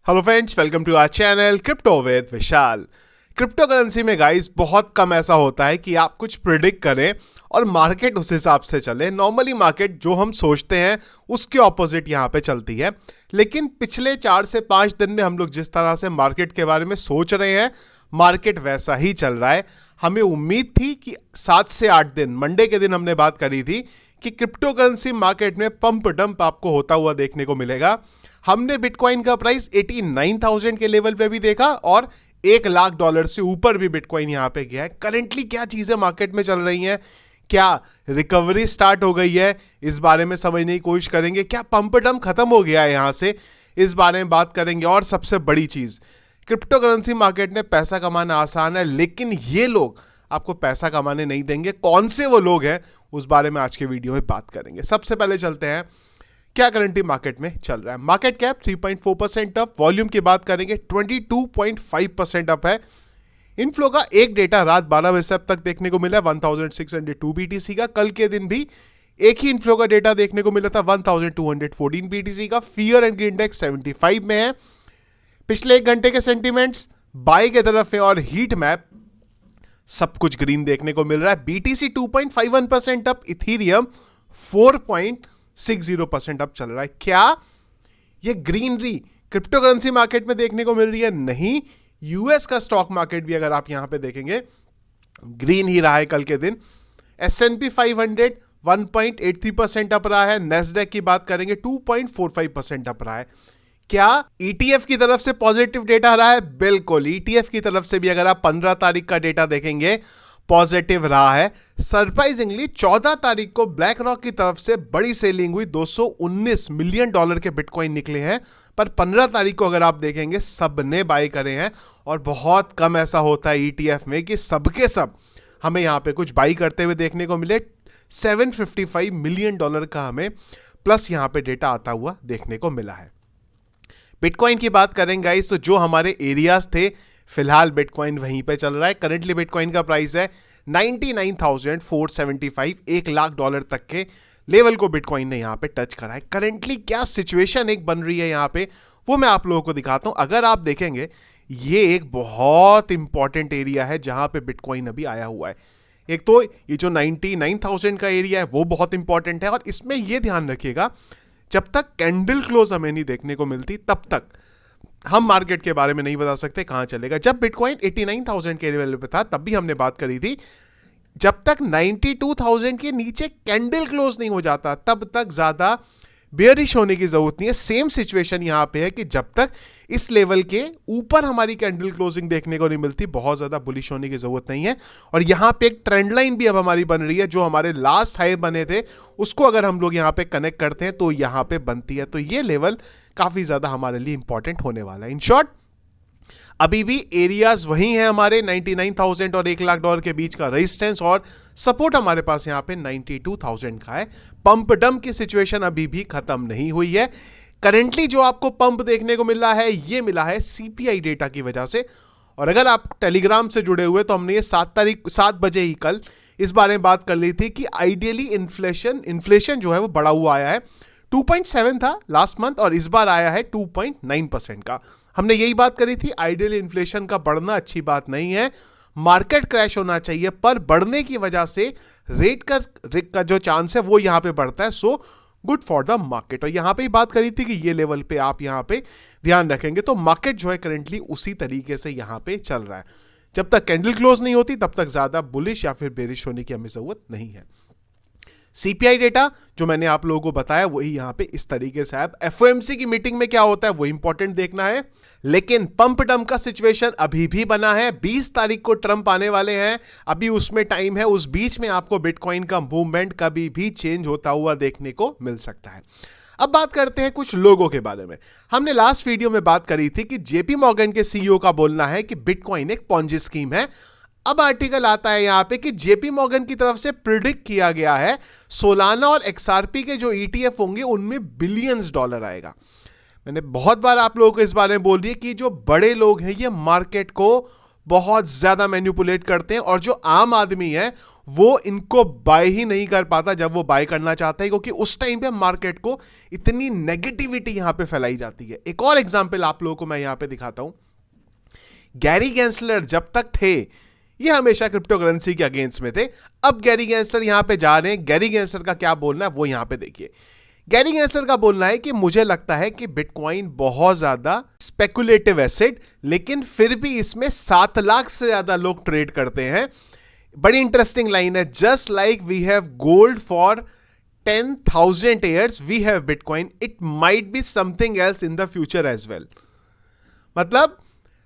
Hello friends, welcome to our channel crypto with Vishal. Crypto currency में guys बहुत कम ऐसा होता है कि आप कुछ प्रिडिक्ट करें और मार्केट उस हिसाब से चले। नॉर्मली मार्केट जो हम सोचते हैं उसके ऑपोजिट यहाँ पे चलती है, लेकिन पिछले 4 से 5 दिन में हम लोग जिस तरह से मार्केट के बारे में सोच रहे हैं मार्केट वैसा ही चल रहा है। हमें उम्मीद थी कि 7 से 8 दिन, मंडे के दिन हमने बात करी थी कि क्रिप्टो करेंसी मार्केट में पंप डंप आपको होता हुआ देखने को मिलेगा। हमने बिटकॉइन का प्राइस 89,000 के लेवल पे भी देखा और $1,00,000 से ऊपर भी बिटकॉइन यहां पे गया है। करेंटली क्या चीजें मार्केट में चल रही हैं, क्या रिकवरी स्टार्ट हो गई है, इस बारे में समझने की कोशिश करेंगे। क्या पंप डंप खत्म हो गया है यहां से, इस बारे में बात करेंगे। और सबसे बड़ी चीज, क्रिप्टो करेंसी मार्केट में पैसा कमाना आसान है, लेकिन ये लोग आपको पैसा कमाने नहीं देंगे। कौन से वो लोग हैं उस बारे में आज के वीडियो में बात करेंगे। सबसे पहले चलते हैं क्या करंटली मार्केट में चल रहा है। मार्केट कैप 3.4% अप, वॉल्यूम की बात करेंगे 22.5% अप है। इनफ्लो का एक डेटा रात 12 बजे अब तक देखने को मिला 1602 BTC का। कल के दिन भी एक ही इनफ्लो का डेटा देखने को मिला था 1214 BTC का। फियर एंड इंडेक्स 75 में है। पिछले 1 घंटे के सेंटिमेंट्स बाय की तरफ है और हीट मैप सब कुछ ग्रीन देखने को मिल रहा है। BTC 2.51% अप, इथीरियम 4.60% अप चल रहा है। क्या ये ग्रीनरी क्रिप्टो करेंसी मार्केट में देखने को मिल रही है? नहीं, यूएस का स्टॉक मार्केट भी अगर आप यहां पे देखेंगे ग्रीन ही रहा है कल के दिन। S&P 500 1.83% अप रहा है। नेस्डेक की बात करेंगे 2.45% अप रहा है। क्या ETF की तरफ से पॉजिटिव डेटा रहा है? बिल्कुल, ETF की तरफ से भी अगर आप 15 तारीख का डेटा देखेंगे पॉजिटिव रहा है। सरप्राइजिंगली 14 तारीख को ब्लैक रॉक की तरफ से बड़ी सेलिंग हुई, $219 मिलियन के बिटकॉइन निकले हैं। पर 15 तारीख को अगर आप देखेंगे सबने बाय करे हैं और बहुत कम ऐसा होता है ETF में कि सबके सब हमें यहां पे कुछ बाई करते हुए देखने को मिले। $755 मिलियन का हमें प्लस यहां पे डेटा आता हुआ देखने को मिला है। बिटकॉइन की बात करेंगे गाइस, तो जो हमारे एरियाज थे फिलहाल बिटकॉइन वहीं पे चल रहा है। करंटली बिटकॉइन का प्राइस है 99,475, $1,00,000 तक के लेवल को बिटकॉइन ने यहां पे टच करा है। करंटली क्या सिचुएशन एक बन रही है यहां पे, वो मैं आप लोगों को दिखाता हूं। अगर आप देखेंगे ये एक बहुत इंपॉर्टेंट एरिया है जहां पे बिटकॉइन अभी आया हुआ है। एक तो ये जो 99,000 का एरिया है वो बहुत इंपॉर्टेंट है, और इसमें ये ध्यान रखिएगा जब तक कैंडल क्लोज हमें नहीं देखने को मिलती तब तक हम मार्केट के बारे में नहीं बता सकते कहां चलेगा। जब बिटकॉइन 89,000 के लेवल पे था तब भी हमने बात करी थी, जब तक 92,000 के नीचे कैंडल क्लोज नहीं हो जाता तब तक ज्यादा बेयरिश होने की जरूरत नहीं है। सेम सिचुएशन यहां पे है कि जब तक इस लेवल के ऊपर हमारी कैंडल क्लोजिंग देखने को नहीं मिलती बहुत ज्यादा बुलिश होने की जरूरत नहीं है। और यहां पे एक ट्रेंड लाइन भी अब हमारी बन रही है, जो हमारे लास्ट हाई बने थे उसको अगर हम लोग यहां पे कनेक्ट करते हैं तो यहां पे बनती है। तो ये लेवल काफी ज्यादा हमारे लिए इंपॉर्टेंट होने वाला है। इन शॉर्ट अभी भी एरियाज वही हैं हमारे 99,000 और $1,00,000 के बीच का रेजिस्टेंस, और सपोर्ट हमारे पास यहां पे 92,000 का है। पंप डंप की सिचुएशन अभी भी खत्म नहीं हुई है। करेंटली जो आपको पंप देखने को मिल रहा है ये मिला है CPI डेटा की वजह से। और अगर आप टेलीग्राम से जुड़े हुए तो हमने ये 7 बजे ही कल इस बारे में बात कर ली थी कि आइडियली इन्फ्लेशन जो है वो बढ़ा हुआ आया है। 2.7 था लास्ट मंथ और इस बार आया है 2.9% का। हमने यही बात करी थी, आइडियल इन्फ्लेशन का बढ़ना अच्छी बात नहीं है, मार्केट क्रैश होना चाहिए, पर बढ़ने की वजह से रेट का जो चांस है वो यहां पे बढ़ता है। So good for the market. और यहां पे ही बात करी थी कि ये लेवल पे आप यहां पे ध्यान रखेंगे तो मार्केट जो है करेंटली उसी तरीके से यहां पे चल रहा है। जब तक कैंडल क्लोज नहीं होती तब तक ज्यादा बुलिश या फिर बेरिश होने की हमें जरूरत नहीं है। CPI डेटा जो मैंने आप लोगों को बताया वही यहां पे इस तरीके से है। FOMC की मीटिंग में क्या होता है वो इंपॉर्टेंट देखना है, लेकिन पंप डंप का सिचुएशन अभी भी बना है। 20 तारीख को ट्रंप आने वाले हैं, अभी उसमें टाइम है। उस बीच में आपको बिटकॉइन का मूवमेंट कभी भी चेंज होता हुआ देखने को मिल सकता है। अब बात करते हैं कुछ लोगों के बारे में। हमने लास्ट वीडियो में बात करी थी कि JP मॉर्गन के CEO का बोलना है कि बिटकॉइन एक पॉन्जी स्कीम है। अब आर्टिकल आता है यहां पे कि JP मॉर्गन की तरफ से प्रिडिक्ट किया गया है सोलाना और XRP के जो ETF होंगे उनमें बिलियंस डॉलर आएगा। मैंने बहुत बार आप लोगों को इस बारे में बोल दिया कि जो बड़े लोग हैं ये मार्केट को बहुत ज्यादा मैनिपुलेट करते हैं, और जो आम आदमी है वो इनको बाय ही नहीं कर पाता जब वो बाय करना चाहता है, क्योंकि उस टाइम पे मार्केट को इतनी नेगेटिविटी यहां पे फैलाई जाती है। एक और एग्जांपल आप लोगों को मैं यहां पे दिखाता हूं। गैरी गेंसलर जब तक थे ये हमेशा क्रिप्टो करेंसी के अगेंस्ट में थे। अब गैरी गेंसलर यहां पे जा रहे हैं। गैरी गेंसलर का क्या बोलना है वो यहां पे देखिए। गैरी गेंसलर का बोलना है कि मुझे लगता है कि बिटकॉइन बहुत ज्यादा स्पेकुलेटिव एसेट, लेकिन फिर भी इसमें 7 लाख से ज्यादा लोग ट्रेड करते हैं। बड़ी इंटरेस्टिंग लाइन है। Just like we have gold for 10,000 years we have bitcoin, it might be something else in the future as well. मतलब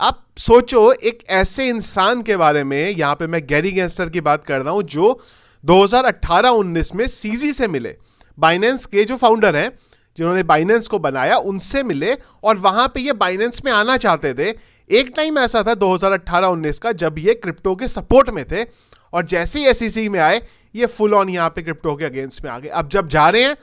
आप सोचो एक ऐसे इंसान के बारे में, यहां पे मैं गैरी गेंसलर की बात कर रहा हूं, जो 2018-19 में सीजी से मिले, बाइनेंस के जो फाउंडर हैं जिन्होंने बाइनेंस को बनाया, उनसे मिले और वहां पे ये बाइनेंस में आना चाहते थे। एक टाइम ऐसा था 2018-19 का जब ये क्रिप्टो के सपोर्ट में थे, और जैसे ही एसईसी में आए ये फुल ऑन यहां पे क्रिप्टो के अगेंस्ट में आ गए। अब जब जा रहे हैं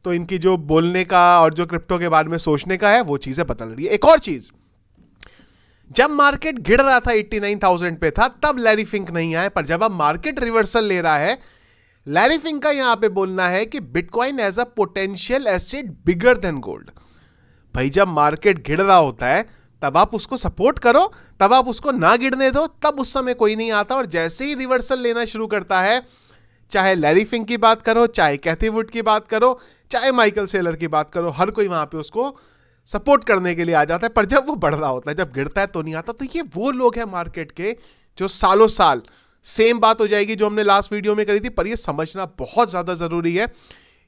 तो इनकी जो बोलने का और जो क्रिप्टो के बारे में सोचने का है वो चीजें बदल रही है। एक और चीज, जब मार्केट गिर रहा था 89,000 पे था, तब लैरी फिंक नहीं आए, पर जब अब मार्केट रिवर्सल ले रहा है, लैरी फिंक का यहां पे बोलना है कि bitcoin as a potential asset bigger than gold. भाई जब मार्केट गिर रहा होता है तब आप उसको सपोर्ट करो, तब आप उसको ना गिरने दो, तब उस समय कोई नहीं आता। और जैसे ही रिवर्सल लेना शुरू करता है, चाहे लैरी फिंक की बात करो, चाहे कैथी वुड की बात करो, चाहे माइकल सेलर की बात करो, हर कोई वहां पे उसको सपोर्ट करने के लिए आ जाता है। पर जब वो बढ़ रहा होता है, जब गिरता है तो नहीं आता। तो ये वो लोग हैं मार्केट के जो सालों साल, सेम बात हो जाएगी जो हमने लास्ट वीडियो में करी थी, पर ये समझना बहुत ज्यादा जरूरी है।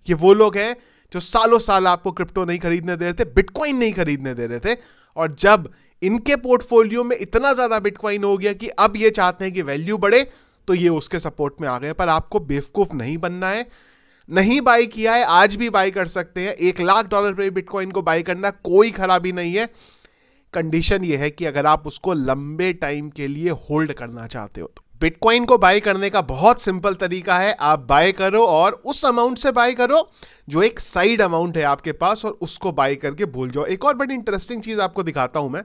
ये वो लोग हैं जो सालों साल आपको क्रिप्टो नहीं खरीदने दे रहे थे, बिटकॉइन नहीं खरीदने दे रहे थे, और जब इनके पोर्टफोलियो में इतना ज्यादा बिटकॉइन हो गया कि अब ये चाहते हैं कि वैल्यू बढ़े, तो ये उसके सपोर्ट में आ गए। पर आपको बेवकूफ नहीं बनना है। नहीं बाई किया है, आज भी बाई कर सकते हैं। $1 लाख पे बिटकॉइन को बाई करना कोई खराबी नहीं है। कंडीशन ये है कि अगर आप उसको लंबे टाइम के लिए होल्ड करना चाहते हो तो। बिटकॉइन को बाय करने का बहुत सिंपल तरीका है। आप बाय करो और उस अमाउंट से बाय करो जो एक साइड अमाउंट है आपके पास, और उसको बाय करके भूल जाओ। एक और बड़ी इंटरेस्टिंग चीज आपको दिखाता हूं मैं।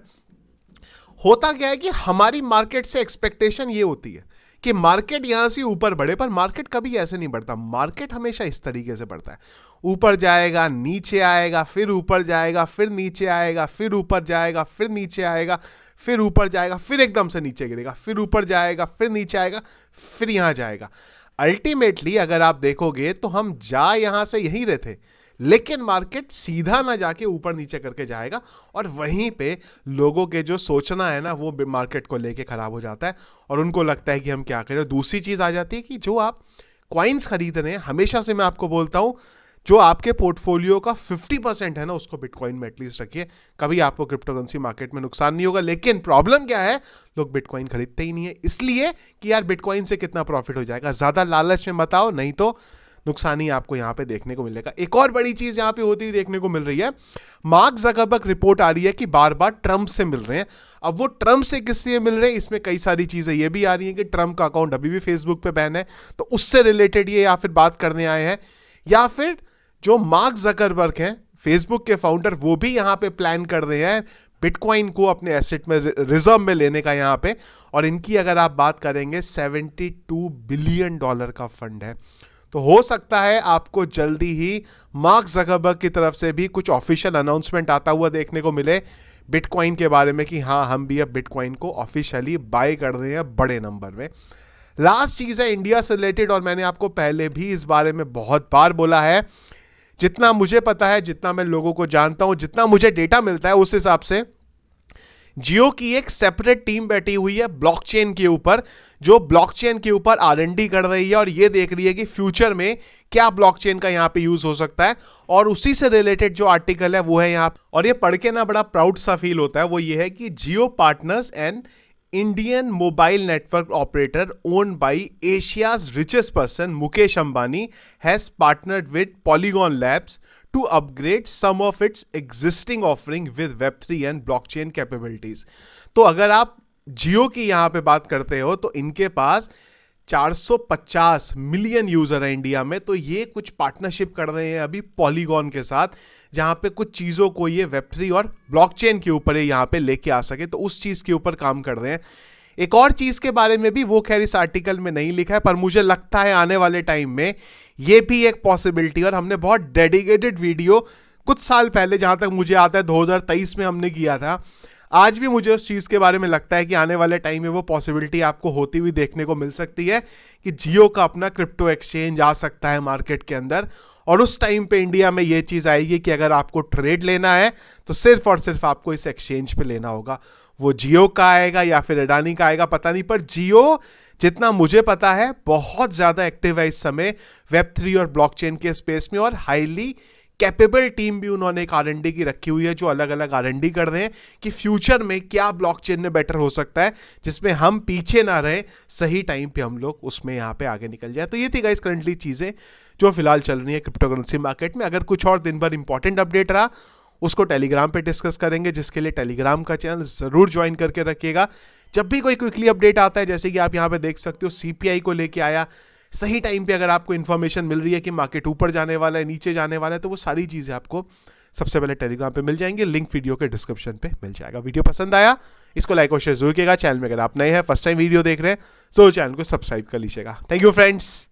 होता क्या है कि हमारी मार्केट से एक्सपेक्टेशन ये होती है कि मार्केट यहां से ऊपर बढ़े, पर मार्केट कभी ऐसे नहीं बढ़ता। मार्केट हमेशा इस तरीके से बढ़ता है, ऊपर जाएगा, नीचे आएगा, फिर ऊपर जाएगा, फिर नीचे आएगा, फिर ऊपर जाएगा, फिर नीचे आएगा, फिर ऊपर जाएगा, फिर एकदम से नीचे गिरेगा, फिर ऊपर जाएगा, फिर नीचे आएगा, फिर यहां जाएगा। अल्टीमेटली अगर आप देखोगे तो हम जा यहां से यहीं रहे थे, लेकिन मार्केट सीधा ना जाके ऊपर नीचे करके जाएगा, और वहीं पे लोगों के जो सोचना है ना वो मार्केट को लेके खराब हो जाता है, और उनको लगता है कि हम क्या करें। दूसरी चीज आ जाती है कि जो आप कॉइन्स खरीद रहे हैं, हमेशा से मैं आपको बोलता हूं, जो आपके पोर्टफोलियो का 50% है ना, उसको बिटकॉइन में एटलीस्ट रखिए। कभी आपको क्रिप्टो करेंसी मार्केट में नुकसान नहीं होगा। लेकिन प्रॉब्लम क्या है, लोग बिटकॉइन खरीदते ही नहीं है, इसलिए कि यार बिटकॉइन से कितना प्रॉफिट हो जाएगा। ज्यादा लालच में मत आओ, नहीं तो नुकसान ही आपको यहां पे देखने को मिलेगा। एक और बड़ी चीज यहां पे होती हुई देखने को मिल रही है। मार्क ज़करबर्ग रिपोर्ट आ रही है कि बार बार ट्रंप से मिल रहे हैं। अब वो ट्रंप से किस लिए मिल रहे हैं, इसमें कई सारी चीजें ये भी आ रही हैं कि ट्रंप का अकाउंट अभी भी फेसबुक पे बैन है, तो उससे रिलेटेड ये या फिर बात करने आए हैं, या फिर जो मार्क ज़करबर्ग हैं फेसबुक के फाउंडर, वो भी यहां पे प्लान कर रहे हैं बिटकॉइन को अपने एसेट में रिजर्व में लेने का यहां पे। और इनकी अगर आप बात करेंगे $72 बिलियन का फंड है। तो हो सकता है आपको जल्दी ही मार्क ज़करबर्ग की तरफ से भी कुछ ऑफिशियल अनाउंसमेंट आता हुआ देखने को मिले बिटकॉइन के बारे में कि हाँ, हम भी अब बिटकॉइन को ऑफिशियली बाय कर रहे हैं बड़े नंबर में। लास्ट चीज है इंडिया से रिलेटेड, और मैंने आपको पहले भी इस बारे में बहुत बार बोला है। जितना मुझे पता है, जितना मैं लोगों को जानता हूं, जितना मुझे डेटा मिलता है, उस हिसाब से जियो की एक सेपरेट टीम बैठी हुई है ब्लॉकचेन के ऊपर, जो ब्लॉकचेन के ऊपर R&D कर रही है और ये देख रही है कि फ्यूचर में क्या ब्लॉकचेन का यहां पे यूज हो सकता है। और उसी से रिलेटेड जो आर्टिकल है वो है यहां, और ये पढ़ के ना बड़ा प्राउड सा फील होता है। वो ये है कि Jio partners and Indian mobile network operator owned by Asia's richest person Mukesh Ambani has partnered with Polygon Labs to upgrade some of its existing offering with Web3 and blockchain capabilities। तो अगर आप जियो की यहां पे बात करते हो तो इनके पास 450 मिलियन यूजर है इंडिया में। तो ये कुछ पार्टनरशिप कर रहे हैं अभी पॉलीगॉन के साथ, जहां पे कुछ चीजों को ये Web3 और ब्लॉकचेन के ऊपर यहां पे लेके आ सके, तो उस चीज के ऊपर काम कर रहे हैं। एक और चीज के बारे में भी, वो खैर इस आर्टिकल में नहीं लिखा है, पर मुझे लगता है आने वाले टाइम में ये भी एक पॉसिबिलिटी, और हमने बहुत डेडिकेटेड वीडियो कुछ साल पहले, जहां तक मुझे आता है 2023 में हमने किया था। आज भी मुझे उस चीज़ के बारे में लगता है कि आने वाले टाइम में वो पॉसिबिलिटी आपको होती हुई देखने को मिल सकती है कि जियो का अपना क्रिप्टो एक्सचेंज आ सकता है मार्केट के अंदर। और उस टाइम पे इंडिया में ये चीज़ आएगी कि अगर आपको ट्रेड लेना है तो सिर्फ और सिर्फ आपको इस एक्सचेंज पे लेना होगा। वो जियो का आएगा या फिर अडानी का आएगा पता नहीं, पर जियो जितना मुझे पता है बहुत ज़्यादा एक्टिव है इस समय वेब3 और ब्लॉकचेन के स्पेस में, और हाईली कैपेबल टीम भी उन्होंने एक R&D की रखी हुई है जो अलग अलग R&D कर रहे हैं कि फ्यूचर में क्या ब्लॉकचेन में बेटर हो सकता है, जिसमें हम पीछे ना रहे, सही टाइम पे हम लोग उसमें यहाँ पे आगे निकल जाए। तो ये थी गाइस करंटली चीज़ें जो फिलहाल चल रही है क्रिप्टो करेंसी मार्केट में। अगर कुछ और दिन भर इंपॉर्टेंट अपडेट रहा उसको टेलीग्राम पे डिस्कस करेंगे, जिसके लिए टेलीग्राम का चैनल जरूर ज्वाइन करके रखिएगा। जब भी कोई क्विकली अपडेट आता है, जैसे कि आप यहाँ पे देख सकते हो CPI को लेके आया, सही टाइम पे अगर आपको इन्फॉर्मेशन मिल रही है कि मार्केट ऊपर जाने वाला है, नीचे जाने वाला है, तो वो सारी चीज़ें आपको सबसे पहले टेलीग्राम पे मिल जाएंगे। लिंक वीडियो के डिस्क्रिप्शन पे मिल जाएगा। वीडियो पसंद आया इसको लाइक और शेयर जरूर कीजिएगा। चैनल में अगर आप नए हैं, फर्स्ट टाइम वीडियो देख रहे हैं, तो चैनल को सब्सक्राइब कर लीजिएगा। Thank you friends.